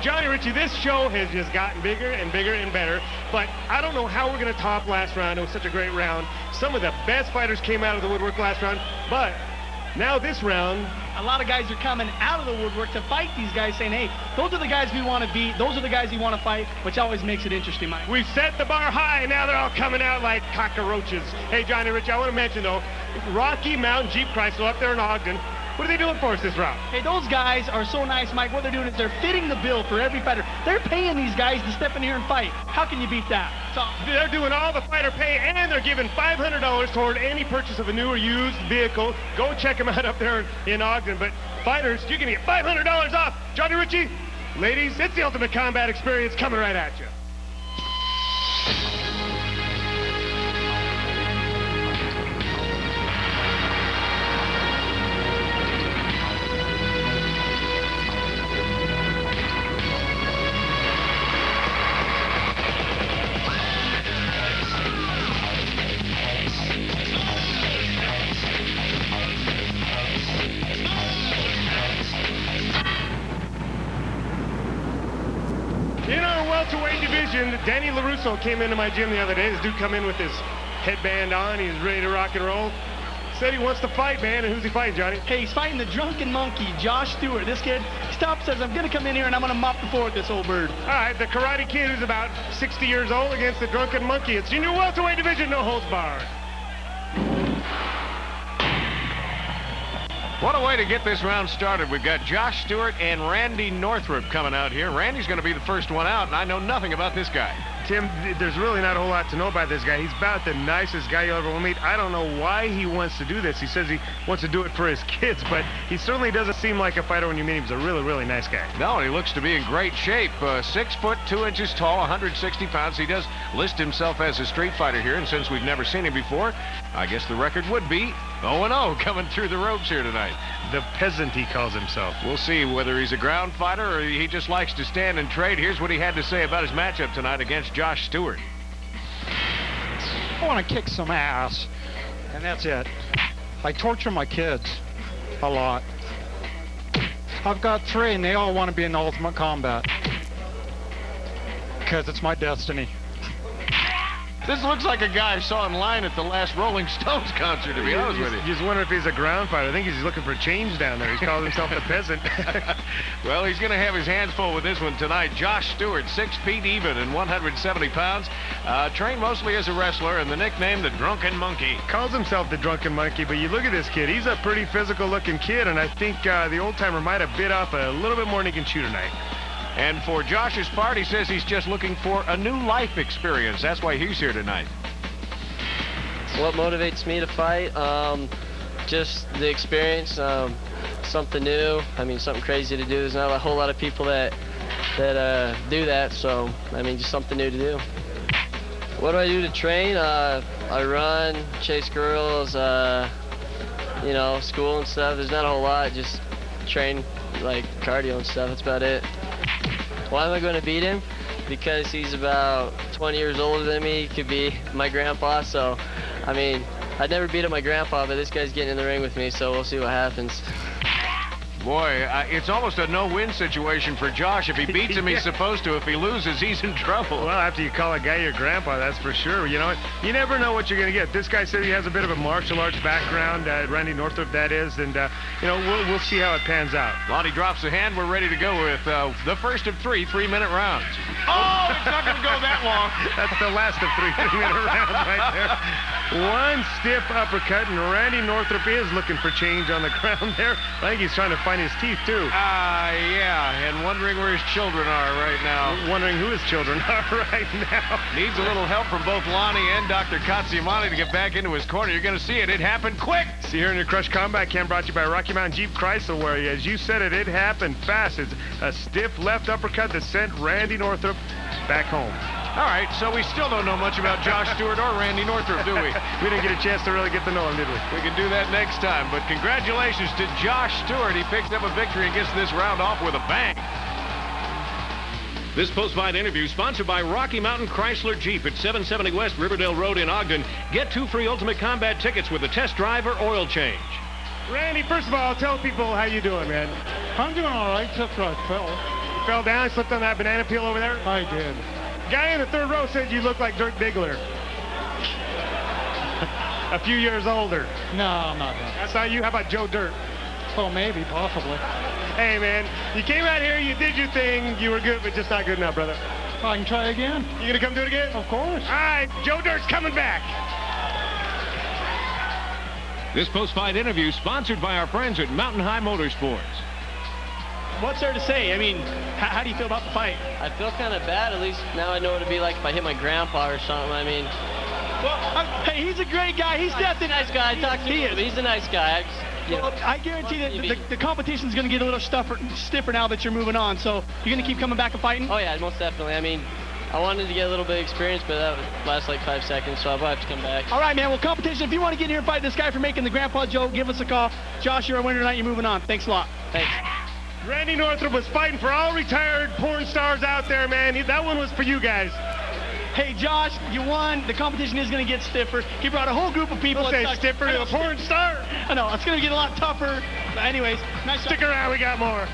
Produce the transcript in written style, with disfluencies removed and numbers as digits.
Johnny Ritchie, this show has just gotten bigger and bigger and better, but I don't know how we're going to top last round. It was such a great round. Some of the best fighters came out of the woodwork last round, but now this round, a lot of guys are coming out of the woodwork to fight these guys, saying, hey, those are the guys we want to beat, those are the guys we want to fight, which always makes it interesting, Mike. We've set the bar high, and now they're all coming out like cockroaches. Hey, Johnny Ritchie, I want to mention, though, Rocky Mountain Jeep Chrysler up there in Ogden. What are they doing for us this round? Hey, those guys are so nice, Mike. What they're doing is they're fitting the bill for every fighter. They're paying these guys to step in here and fight. How can you beat that? So they're doing all the fighter pay, and they're giving $500 toward any purchase of a new or used vehicle. Go check them out up there in Ogden. But fighters, you're going to get $500 off. Johnny Ritchie, ladies, it's the Ultimate Combat Experience coming right at you. Welterweight division, Danny LaRusso came into my gym the other day. This dude come in with his headband on. He's ready to rock and roll. Said he wants to fight, man. And who's he fighting, Johnny? Hey, he's fighting the Drunken Monkey, Josh Stewart. This kid stops, says, I'm going to come in here and I'm going to mop the floor with this old bird. All right, the Karate Kid, who's about 60 years old, against the Drunken Monkey. It's junior welterweight division, no holds barred. What a way to get this round started. We've got Josh Stewart and Randy Northrup coming out here. Randy's going to be the first one out, and I know nothing about this guy. Tim, there's really not a whole lot to know about this guy. He's about the nicest guy you'll ever meet. I don't know why he wants to do this. He says he wants to do it for his kids, but he certainly doesn't seem like a fighter when you meet him. He's a really, really nice guy. No, he looks to be in great shape. 6 foot 2 inches tall, 160 pounds. He does list himself as a street fighter here, and since we've never seen him before, I guess the record would be 0-0 coming through the ropes here tonight. The Peasant, he calls himself. We'll see whether he's a ground fighter or he just likes to stand and trade. Here's what he had to say about his matchup tonight against Josh Stewart. I want to kick some ass, and that's it. I torture my kids a lot. I've got 3, and they all want to be in the Ultimate Combat because it's my destiny. This looks like a guy I saw in line at the last Rolling Stones concert, to be honest with you. Just wondering if he's a ground fighter. I think he's looking for change down there. He's calling himself the Peasant. Well, he's going to have his hands full with this one tonight. Josh Stewart, 6 feet even and 170 pounds. Trained mostly as a wrestler, and the nickname, the Drunken Monkey. Calls himself the Drunken Monkey, but you look at this kid. He's a pretty physical-looking kid, and I think the old-timer might have bit off a little bit more than he can chew tonight. And for Josh's part, he says he's just looking for a new life experience. That's why he's here tonight. What motivates me to fight? Just the experience, something new. I mean, something crazy to do. There's not a whole lot of people that do that, so I mean, just something new to do. What do I do to train? I run, chase girls, you know, school and stuff. There's not a whole lot. Just train like cardio and stuff. That's about it. Why am I going to beat him? Because he's about 20 years older than me. He could be my grandpa, so, I mean, I'd never beat up my grandpa, but this guy's getting in the ring with me, so we'll see what happens. Boy, it's almost a no-win situation for Josh. If he beats him, he's supposed to. If he loses, he's in trouble. Well, after you call a guy your grandpa, that's for sure. You know what? You never know what you're going to get. This guy said he has a bit of a martial arts background, Randy Northrup, that is, and, you know, we'll see how it pans out. Lonnie drops the hand. We're ready to go with the first of 3 3-minute rounds. Oh, it's not going to go that long. That's the last of 3 3-minute rounds right there. One stiff uppercut, and Randy Northrup is looking for change on the ground there. I think he's trying to find his teeth, too. Yeah, and wondering where his children are right now. Wondering who his children are right now. Needs a little help from both Lonnie and Dr. Katsiamani to get back into his corner. You're going to see it. It happened quick. See here in your Crush Combat Cam, brought to you by Rocky Mountain Jeep Chrysler, where, as you said it happened fast. It's a stiff left uppercut that sent Randy Northrup back home. All right, so we still don't know much about Josh Stewart or Randy Northrup, do we? We didn't get a chance to really get to know him, did we? We can do that next time, but congratulations to Josh Stewart. He picked up a victory and gets this round off with a bang. This post-fight interview sponsored by Rocky Mountain Chrysler Jeep at 770 West Riverdale Road in Ogden. Get 2 free Ultimate Combat tickets with a test drive or oil change. Randy, first of all, tell people how you doing, man. I'm doing all right, except for I fell. You fell down, slipped on that banana peel over there? I did. Guy in the third row said you look like Dirk Diggler. A few years older. No, I'm not that. That's not you. How about Joe Dirt? Oh, maybe, possibly. Hey, man, you came out here, you did your thing, you were good, but just not good enough, brother. I can try again. You gonna come do it again? Of course. All right, Joe Dirt's coming back. This post-fight interview sponsored by our friends at Mountain High Motorsports. What's there to say? I mean, how do you feel about the fight? I feel kind of bad. At least now I know what it'd be like if I hit my grandpa or something. I mean, Well, hey, he's a great guy. He's definitely a nice guy. I talked to him. He's a nice guy. I guarantee that the competition's going to get a little stiffer now that you're moving on. So you're going to keep coming back and fighting? Oh, yeah, most definitely. I mean, I wanted to get a little bit of experience, but that would last like 5 seconds, so I'll have to come back. All right, man. Well, competition, if you want to get in here and fight this guy for making the grandpa joke, give us a call. Josh, you're a winner tonight. You're moving on. Thanks a lot. Thanks. Randy Northrup was fighting for all retired porn stars out there, man. That one was for you guys. Hey, Josh, you won. The competition is going to get stiffer. He brought a whole group of people. Don't say stiffer to a porn star. I know. It's going to get a lot tougher. But anyways, nice. Stick around. We got more.